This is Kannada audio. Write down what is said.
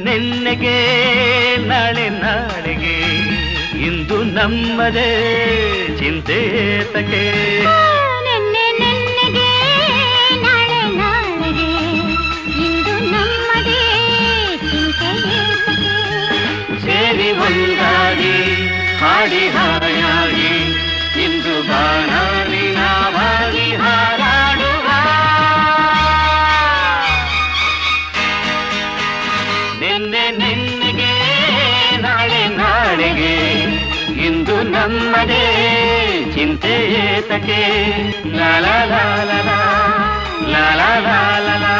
ನಿನ್ನೆಗೆ ನಾಳೆ ನಾಳೆಗೆ ಇಂದು ನಮ್ಮದೇ ಚಿಂತೆ ತಕೆ ನಿನ್ನೆ ನಿನ್ನೆಗೆ ನಾಳೆ ನಾಳೆಗೆ ಇಂದು ನಮ್ಮದೇ ಚಿಂತೆ ತಕೆ ಸೇರಿ ಒಂದಾಗಿ ಹಾಡಿ ಹಾಯಾಗಿ ಇಂದು ಬಾನಾಡಿ ನಾವಾಗಿ ಹಾರಾಡುವ ನಿನ್ನೆ ನಿನ್ನೆಗೆ ನಾಳೆ ನಾಳೆಗೆ ಇಂದು ನಮ್ಮದೇ ಚಿಂತೆ ತಕೆ ಲಾ ಲಾ ಲಾ ಲಾ ಲಾ ಲಾ ಲಾ ಲಾ ಲಾ